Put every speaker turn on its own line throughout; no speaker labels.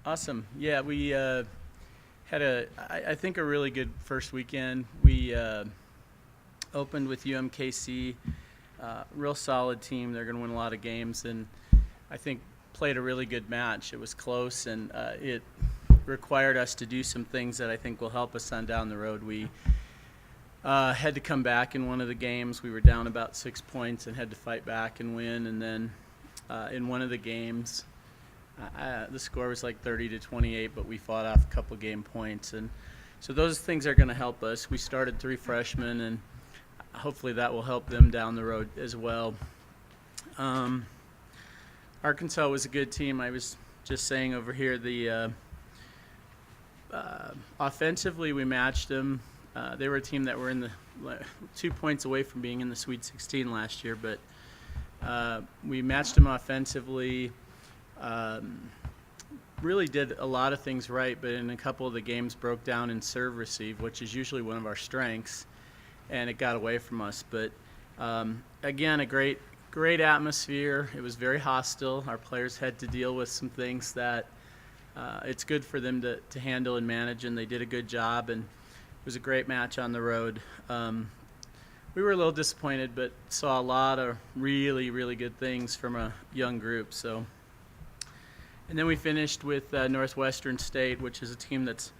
Awesome. Yeah, we had I think, a really good first weekend. We opened with UMKC, real solid team. They're going to win a lot of games, and I think played a really good match. It was close, and it required us to do some things that I think will help us on down the road. We had to come back in one of the games. We were down about 6 points and had to fight back and win. And then in one of the games, the score was like 30-28, but we fought off a couple game points. And so those things are going to help us. We started 3 freshmen, and hopefully that will help them down the road as well. Arkansas was a good team. I was just saying over here, the offensively we matched them. They were a team that were in the 2 points away from being in the Sweet 16 last year, but we matched them offensively. Really did a lot of things right, but in a couple of the games broke down in serve receive, which is usually one of our strengths, and it got away from us. But again, a great atmosphere. It was very hostile. Our players had to deal with some things that it's good for them to handle and manage, and they did a good job, and it was a great match on the road. We were a little disappointed, but saw a lot of really, really good things from a young group. And then we finished with Northwestern State, which is a team that's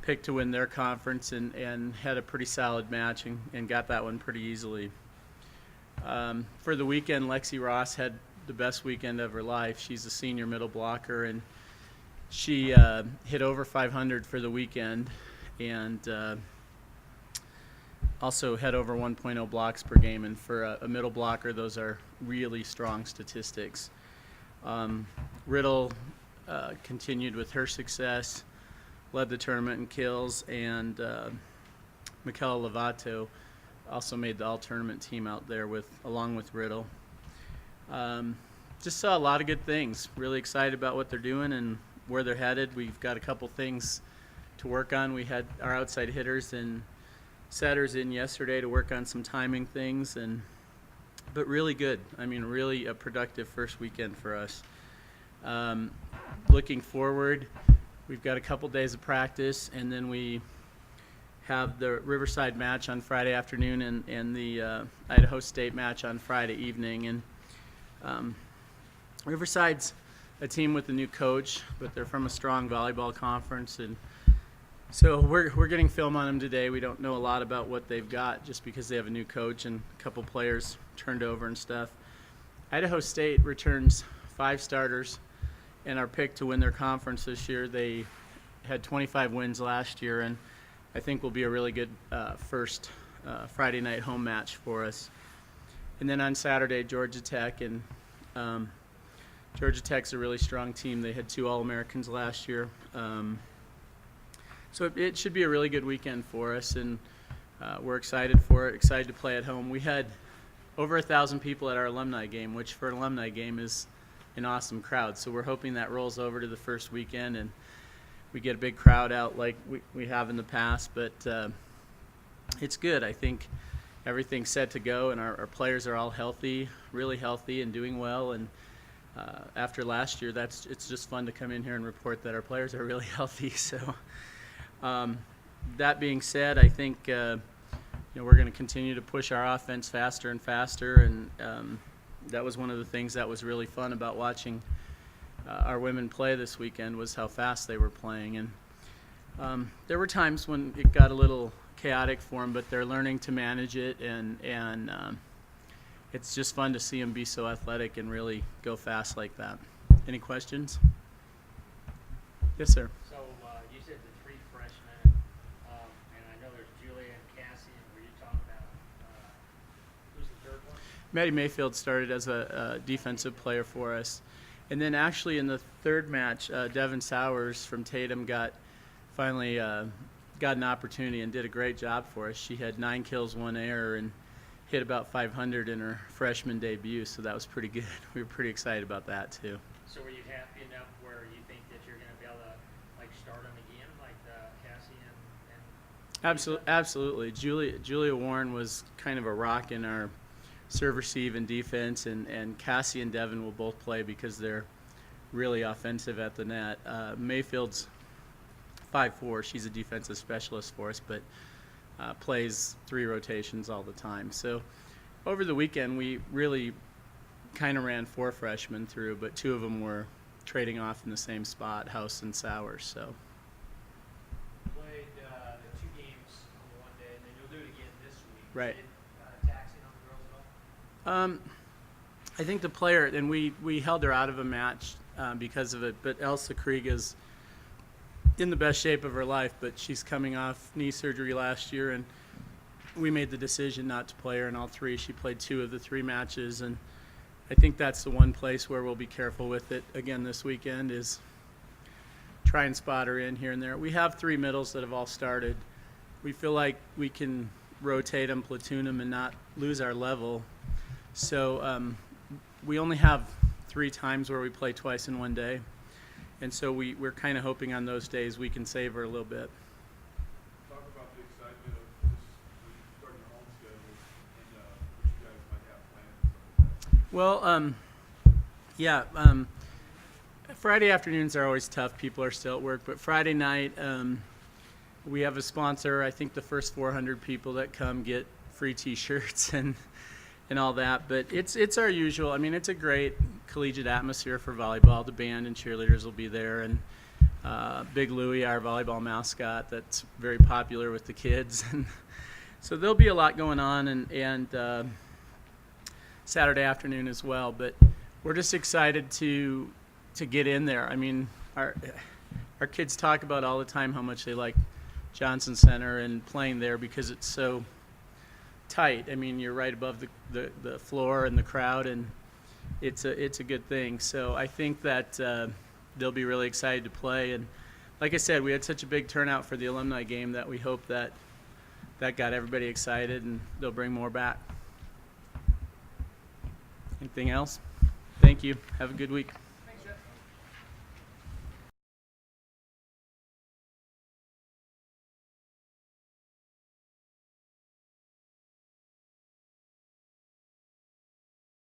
picked to win their conference, and had a pretty solid match and got that one pretty easily. For the weekend, Lexi Ross had the best weekend of her life. She's a senior middle blocker, and she hit over 500 for the weekend, and also had over 1.0 blocks per game. And for a middle blocker, those are really strong statistics. Riddle continued with her success, led the tournament in kills, and Michaela Lovato also made the all-tournament team out there along with Riddle. Just saw a lot of good things. Really excited about what they're doing and where they're headed. We've got a couple things to work on. We had our outside hitters and setters in yesterday to work on some timing things, but really good. I mean, really a productive first weekend for us. Looking forward, we've got a couple days of practice, and then we have the Riverside match on Friday afternoon and the Idaho State match on Friday evening. And Riverside's a team with a new coach, but they're from a strong volleyball conference, and so we're getting film on them today. We don't know a lot about what they've got just because they have a new coach and a couple players turned over and stuff. Idaho State returns 5 starters and are picked to win their conference this year. They had 25 wins last year, and I think will be a really good first Friday night home match for us. And then on Saturday, Georgia Tech, and Georgia Tech's a really strong team. They had 2 All-Americans last year. So it should be a really good weekend for us, and we're excited for it, excited to play at home. We had over 1,000 people at our alumni game, which for an alumni game is an awesome crowd. So we're hoping that rolls over to the first weekend and we get a big crowd out like we have in the past. But it's good. I think everything's set to go, and our players are all healthy, really healthy, and doing well. And after last year, it's just fun to come in here and report that our players are really healthy. So that being said, I think we're going to continue to push our offense faster and faster, and that was one of the things that was really fun about watching our women play this weekend, was how fast they were playing. And there were times when it got a little chaotic for them, but they're learning to manage it, and it's just fun to see them be so athletic and really go fast like that. Any questions? Yes, sir.
So you said the 3 freshmen, and I know there's Julia and Cassie, and were you talking about who's the third one?
Maddie Mayfield started as a defensive player for us. And then actually in the third match, Devin Sowers from Tatum finally got an opportunity and did a great job for us. She had 9 kills, 1 error, and hit about 500 in her freshman debut, so that was pretty good. We were pretty excited about that too.
So were you happy enough where you think that you're going to be able to start them again, like Cassie and
Absolutely. Julia Warren was kind of a rock in our serve receive and defense, and Cassie and Devin will both play because they're really offensive at the net. Mayfield's 5'4". She's a defensive specialist for us, but plays 3 rotations all the time. So over the weekend, we really kind of ran 4 freshmen through, but 2 of them were trading off in the same spot, House and Sowers. So.
Played the 2 games on the one day, and then you'll do it again this week.
Right.
Is it taxing on the girls at all?
I think the player, and we held her out of a match because of it, but Elsa Krieg is in the best shape of her life, but she's coming off knee surgery last year, and we made the decision not to play her in all 3. She played 2 of the 3 matches, and I think that's the one place where we'll be careful with it again this weekend is try and spot her in here and there. We have 3 middles that have all started. We feel like we can rotate them, platoon them, and not lose our level. So we only have 3 times where we play twice in one day. And so we're kind of hoping on those days we can save her a little bit.
Talk about the excitement of just starting your home schedule and what you guys might have planned.
Well, yeah, Friday afternoons are always tough. People are still at work. But Friday night, we have a sponsor. I think the first 400 people that come get free T-shirts and all that. But it's our usual. I mean, it's a great collegiate atmosphere for volleyball. The band and cheerleaders will be there. And Big Louie, our volleyball mascot, that's very popular with the kids. And so there'll be a lot going on. And Saturday afternoon as well, but we're just excited to get in there. I mean, our kids talk about all the time how much they like Johnson Center and playing there because it's so tight. I mean, you're right above the floor and the crowd, and it's a good thing. So I think that they'll be really excited to play. And like I said, we had such a big turnout for the alumni game that we hope that got everybody excited, and they'll bring more back. Anything else? Thank you. Have a good week.